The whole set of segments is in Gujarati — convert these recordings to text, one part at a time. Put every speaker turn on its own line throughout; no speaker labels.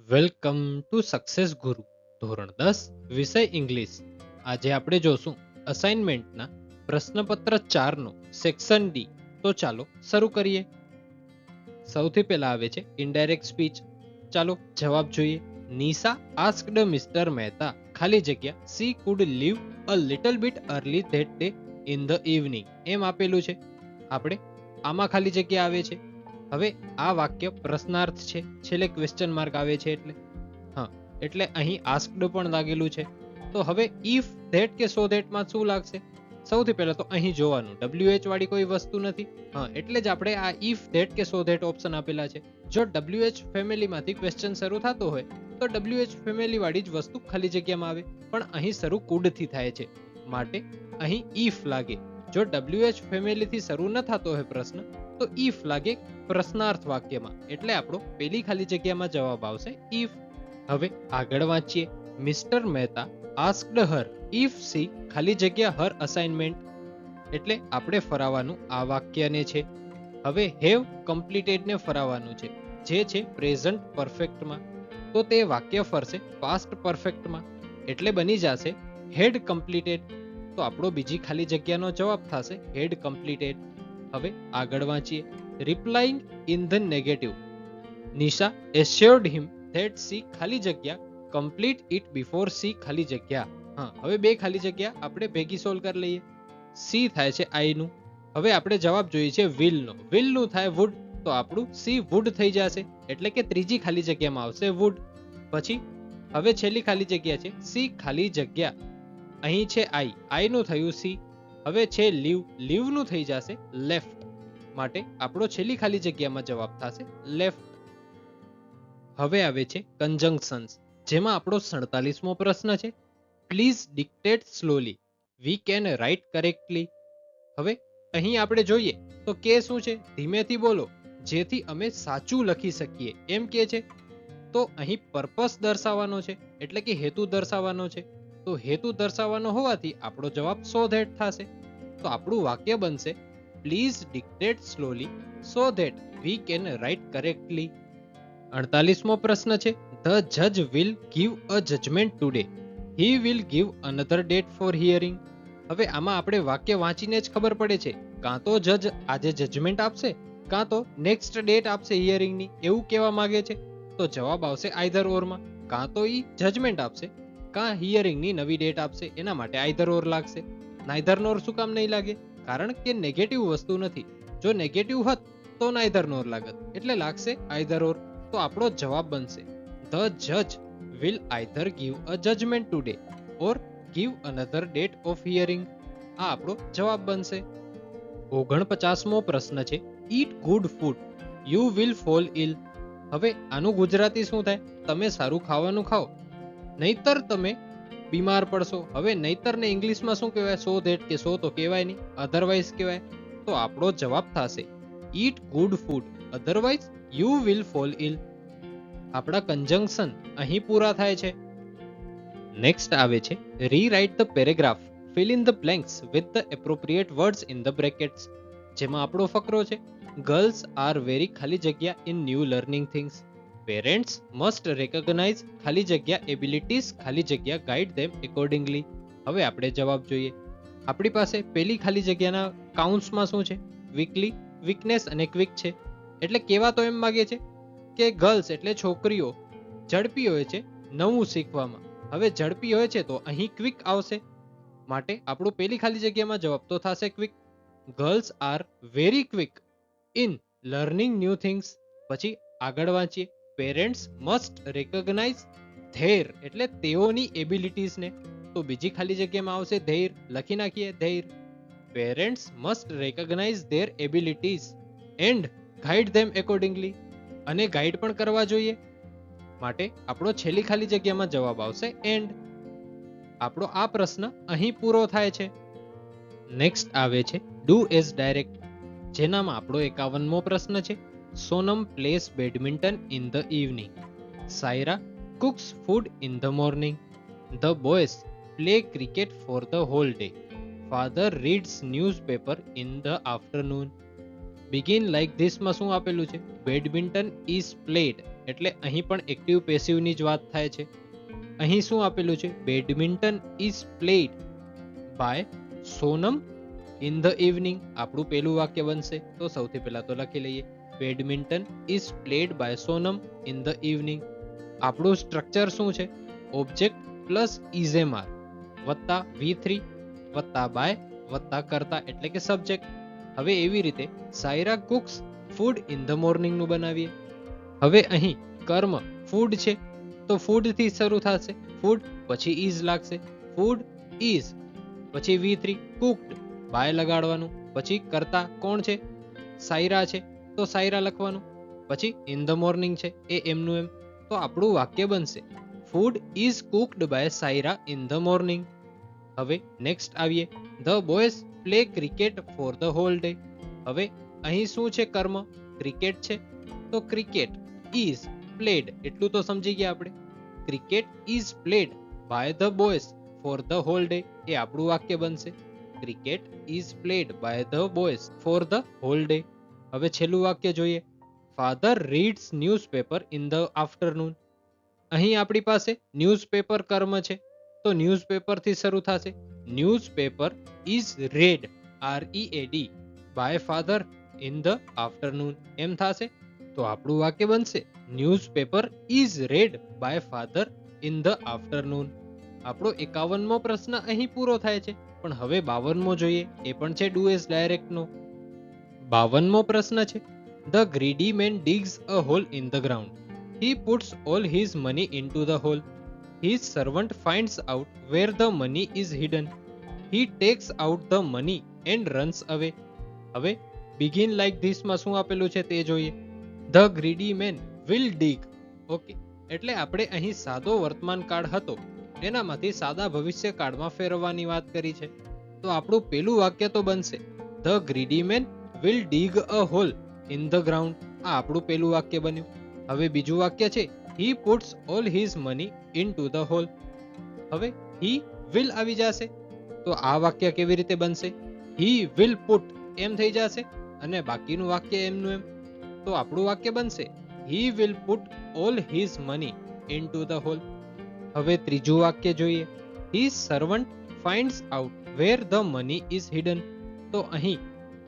વેલકમ ટુ સક્સેસ ગુરુ ધોરણ 10 વિષય ઇંગ્લિશ. આજે આપણે જોશું અસાઇનમેન્ટના પ્રશ્નપત્ર 4 નો સેક્શન ડી. તો ચાલો શરૂ કરીએ. સૌથી પહેલા આવે છે ઇનડાયરેક્ટ સ્પીચ. ચાલો જવાબ જોઈએ. નિશા આસ્ક્ડ મિસ્ટર મહેતા ખાલી જગ્યા she could leave a little bit early that day in the evening એમ આપેલું છે. આપણે આમાં ખાલી જગ્યા આવે છે. હવે આ વાક્ય પ્રશ્નાર્થ છે, છેલ્લે ક્વેશ્ચન માર્ક આવે છે એટલે અહીં આસ્ક્ડ પણ લાગેલું છે. તો હવે ઇફ ધેટ કે સો ધેટ માં શું લાગશે? સૌથી પહેલા તો અહીં જોવાનું WH વાળી કોઈ વસ્તુ નથી. એટલે જ આપણે આ ઇફ ધેટ કે સો ધેટ ઓપ્શન આપેલા છે. જો WH ફેમિલીમાંથી ક્વેશ્ચન શરૂ થતો હોય તો WH ફેમિલી વાળી જ વસ્તુ ખાલી જગ્યામાં આવે, પણ અહીં શરૂ કુડ થી થાય છે માટે અહીં ઇફ લાગે. જો WH ફેમિલીથી શરૂ ન થતો હોય પ્રશ્ન તો ઇફ લાગે પ્રશ્નાર્થ વાક્યમાં, એટલે આપણો પેલી ખાલી જગ્યામાં જવાબ આવશે ઇફ. હવે આગળ વાંચીએ. Mister Mehta asked Har if she ખાલી જગ્યા હર અસાઇનમેન્ટ, એટલે આપણે ફરાવાનું આ વાક્યને છે. હવે હેવ કમ્પ્લીટેડ ને ફરાવવાનું છે, જે છે પ્રેઝન્ટ પરફેક્ટમાં. તો તે વાક્ય ફરશે પાસ્ટ પરફેક્ટમાં, એટલે બની જશે હેડ કમ્પ્લીટેડ. તો આપણો બીજી ખાલી જગ્યાનો જવાબ થશે હેડ કમ્પ્લીટેડ. હવે આગળ વાંચીએ. Replying in the negative, Nisha assured him that she ખાલી જગ્યા કમ્પ્લીટ ઇટ બિફોર સી ખાલી જગ્યા. હવે બે ખાલી જગ્યા આપણે ભેગી સોલ્વ કરી લઈએ. સી થાય છે આઈ નું. હવે આપણે જવાબ જોઈએ છે વિલ નો. વિલ નું થાય વુડ, તો આપણું સી વુડ થઈ જશે, એટલે કે ત્રીજી ખાલી જગ્યામાં આવશે વુડ. પછી હવે છેલ્લી ખાલી જગ્યા છે સી ખાલી જગ્યા. અહીં છે આઈ નું થયું સી. હવે છે લીવ, લીવ નું થઈ જશે લેફ્ટ, માટે આપણો છેલ્લી ખાલી જગ્યામાં જવાબ થશે લેફ્ટ. હવે આવે છે કંજંક્શન્સ, જેમાં આપણો 47મો પ્રશ્ન છે. Please dictate slowly, V can write correctly. હવે અહીં આપણે જોઈએ તો કે શું છે? ધીમેથી બોલો જેથી અમે સાચું લખી શકીએ એમ કે છે. તો અહીં પર્પસ દર્શાવવાનો છે, એટલે કે હેતુ દર્શાવવાનો છે. તો હેતુ દર્શાવવાનો હોવાથી આપણો જવાબ સો ધેટ થશે. તો આપણું વાક્ય બનશે please dictate slowly so that we can write correctly. 48મો પ્રશ્ન છે. ધ જજ will give a judgment today, he will give another date for hearing. હવે આમાં આપણે વાક્ય વાંચીને જ ખબર પડે છે, કાં તો જજ આજે જજમેન્ટ આપશે, કાં તો નેક્સ્ટ ડેટ આપશે હિયરિંગની, એવું કહેવા માંગે છે. તો જવાબ આવશે આઈધર ઓરમાં. કાં તો ઈ જજમેન્ટ આપશે, કાં હિયરિંગની નવી ડેટ આપશે. એના માટે આઈધર ઓર લાગશે. નાઈધર નોર શું કામ નહીં લાગે? કારણ કે નેગેટિવ વસ્તુ નથી. જો નેગેટિવ હોત તો નાઈધર નોર લાગત, એટલે લાગશે આઈધર ઓર. તો આપણો જવાબ બનશે ધ જજ will either give a judgment today or give another date of hearing. આ આપણો જવાબ બનશે. 49મો પ્રશ્ન છે. Eat good food, you will fall ill. હવે આનું ગુજરાતી શું થાય? તમે સારું ખાવાનું ખાઓ, નહીતર તમે બીમાર પડશો. હવે નહીતર ને ઇંગ્લિશમાં શું કહેવાય? સો ધેટ કે સો તો કહેવાય નહીં, અધરવાઇઝ કહેવાય. તો આપણો જવાબ થશે eat good food, otherwise you will fall ill. આપણા કંજંક્શન અહીં પૂરા થાય છે. નેક્સ્ટ આવે છે rewrite the paragraph, fill in the blanks with the appropriate words in the brackets. જેમાં આપણો ફકરો છે ગર્લ્સ આર વેરી ખાલી જગ્યા in new learning things, parents must recognise ખાલી જગ્યા એબિલિટીઝ ખાલી જગ્યા ગાઈડ ધેમ એકોર્ડિંગલી. હવે આપણે જવાબ જોઈએ. આપણી પાસે પેલી ખાલી જગ્યાના કાઉન્ટ્સમાં શું છે? વીકલી, વીકનેસ અને ક્વિક છે. એટલે કેવા તો એમ માંગે છે કે ગર્લ્સ એટલે છોકરીઓ ઝડપી હોય છે નવું શીખવામાં. હવે ઝડપી હોય છે તો અહીં ક્વિક આવશે, માટે આપણું પેલી ખાલી જગ્યામાં જવાબ તો થશે quick. Girls are very quick in learning new things. પછી આગળ વાંચીએ. પેરેન્ટ્સ મસ્ટ રેકોગ્નાઇઝ ધેર, એટલે તેઓની એબિલિટીઝને. તો બીજી ખાલી જગ્યામાં આવશે ધેર, લખી નાખીએ there. Parents must recognise there abilities and guide them accordingly. અને ગાઈડ પણ કરવા જોઈએ, માટે આપણો છેલ્લી ખાલી જગ્યામાં જવાબ આવશે એન્ડ. આપણો આ પ્રશ્ન અહીં પૂરો થાય છે. નેક્સ્ટ આવે છે ડુ એઝ ડાયરેક્ટ, જેનામાં આપણો 51મો પ્રશ્ન છે. Sonam place badminton in the evening, Saira cooks food in the morning, the boys play cricket for the whole day, father reads newspaper in the afternoon. Begin like this માં શું આપેલું છે? બેડમિન્ટન ઇઝ પ્લેડ, એટલે અહીં પણ એક્ટિવ પેસિવની જ વાત થાય છે. અહીં શું આપેલું છે? Badminton is played by Sonam in the evening. આપણું પેલું વાક્ય બનશે. તો સૌથી પહેલા તો લખી લઈએ, badminton is played by Sonam in the evening. આપણું સ્ટ્રક્ચર શું છે? ઓબ્જેક્ટ પ્લસ ઇઝેમાર વત્તા V3 વત્તા બાય વત્તા કરતા એટલે કે સબ્જેક્ટ. હવે એવી રીતે Saira cooks food in the morning નું બનાવીએ. હવે અહીં કર્મ ફૂડ છે તો ફૂડ થી શરૂ થશે, ફૂડ પછી ઇઝ લાગશે, ફૂડ ઇઝ પછી V3 કુક્ડ બાય લગાડવાનું, પછી કરતા કોણ છે? સાયરા છે તો સાયરા લખવાનું, પછી ઇન ધ મોર્નિંગ છે એ એમનું એમ. તો આપણું વાક્ય બનશે food is cooked by Saira in the morning. હવે નેક્સ્ટ આવીએ, the boys play cricket for the whole day. હવે અહીં શું છે? કર્મ ક્રિકેટ છે તો ક્રિકેટ ઇઝ પ્લેડ એટલું તો સમજી ગયા આપણે. Cricket is played by the boys for the whole day એ આપણું વાક્ય બનશે cricket is played by the boys for the whole day. હવે છેલ્લું વાક્ય જોઈએ, father reads newspaper in the afternoon. અહીં આપણી પાસે ન્યૂઝપેપર કર્મ છે તો ન્યૂઝપેપર થી શરૂ થશે, newspaper is read READ by father in the afternoon એમ થશે. તો આપણું વાક્ય બનશે newspaper is read by father in the afternoon. આપણો 51મો પ્રશ્ન અહીં પૂરો થાય છે. પણ હવે 52મો જોઈએ, એ પણ છે ડુ એઝ ડાયરેક્ટ નો. 52મો પ્રશ્ન છે, the greedy man digs a hole in the ground. He puts all his money into the hole. His servant finds out where the money is hidden. He takes out the money and runs away. હવે begin like this માં શું આપેલું છે તે જોઈએ. The greedy man will dig. Okay, એટલે આપણે અહીં સાદો વર્તમાન કાળ હતો એનામાંથી સાદા ભવિષ્ય કાળમાં ફેરવવાની વાત કરી છે. તો આપણું પેલું વાક્ય તો બનશે The greedy man will dig a hole in the ground. આ આપણું પેલું વાક્ય બન્યું. હવે બીજું વાક્ય છે he puts all his money into the hole. હવે he will આવી જશે તો આ વાક્ય કેવી રીતે બનશે? he will put એમ થઈ જશે અને બાકીનું વાક્ય એમનું એમ. તો આપણું વાક્ય બનશે he will put all his money into the hole. હવે ત્રીજું વાક્ય જોઈએ, his servant finds out where the money is hidden. તો અહીં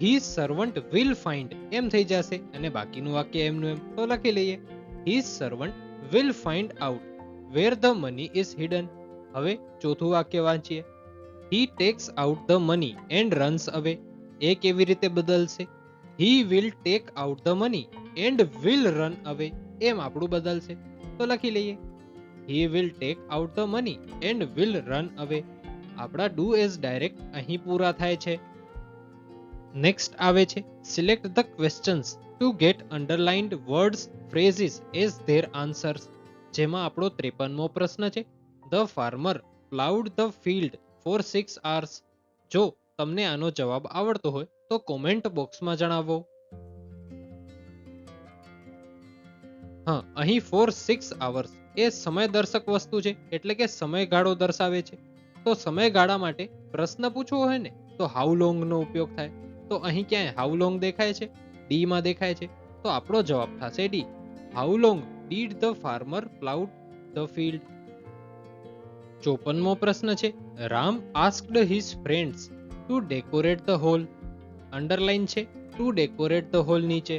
his servant will find એમ થઈ જશે અને બાકીનું વાક્ય એમનું એમ. તો લખી લઈએ his servant will find out where the money is hidden. હવે ચોથું વાક્ય વાંચીએ, he takes out the money and runs away. એ કેવી રીતે બદલશે? he will take out the money and will run away એમ આપણું બદલશે. તો લખી લઈએ he will take out the money and will run away. આપણા do as direct અહીં પૂરા થાય છે. નેક્સ્ટ આવે છે select the questions to get underlined words phrases as their answers. જેમાં આપણો 53મો પ્રશ્ન છે, the farmer ploughed the field for 6 hours. જો તમને આનો જવાબ આવડતો હોય તો કોમેન્ટ બોક્સમાં જણાવો. હા, અહીં ફોર 6 hours એ સમયદર્શક વસ્તુ છે એટલે કે સમયગાળો દર્શાવે છે. તો સમયગાળા માટે પ્રશ્ન પૂછવો હોય ને તો હાઉ લોંગ નો ઉપયોગ થાય. તો અહીં ક્યાંય હાઉ લોંગ દેખાય છે? ડી માં દેખાય છે. તો આપણો જવાબ થશે D. How long did the farmer ploughed the field. 54મો પ્રશ્ન છે, Ram asked his friends to decorate the hall. Underline છે ટુ ડેકોરેટ ધ હોલ નીચે.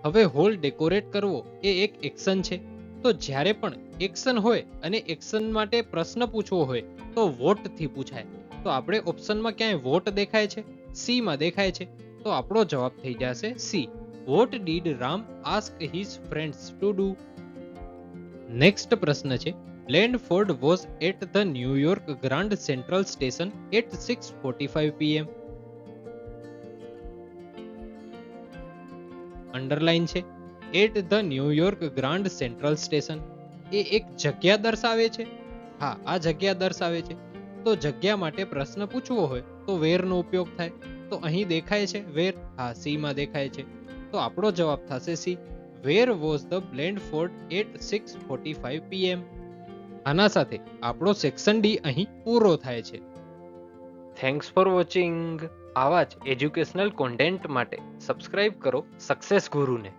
હવે હોલ ડેકોરેટ કરવો એ એક એક્શન છે. તો જ્યારે પણ એક્શન હોય અને એક્શન માટે પ્રશ્ન પૂછવો હોય તો વોટ થી પૂછાય. તો આપણે ઓપ્શનમાં ક્યાંય વોટ દેખાય છે? સી માં દેખાય છે. તો આપણો જવાબ થઈ જશે C. What did Ram ask his friends to do. Next પ્રશ્ન છે, Blandford was at the New York Grand Central Station at 6:45 p.m. Underline છે at the New York Grand Central station. એ એક જગ્યા દર્શાવે છે. હા, આ જગ્યા દર્શાવે છે. તો જગ્યા માટે પ્રશ્ન પૂછવો હોય તો વેર નો ઉપયોગ થાય. તો અહીં દેખાય છે વેર? હા, સી માં દેખાય છે. તો આપણો જવાબ થશે C. Where was the Blandford at 6:45 p.m. આના સાથે આપણો સેક્શન ડી અહીં પૂરો થાય છે. Thanks for watching. આવા જ એજ્યુકેશનલ કોન્ટેન્ટ માટે સબસ્ક્રાઇબ કરો સક્સેસ ગુરુને.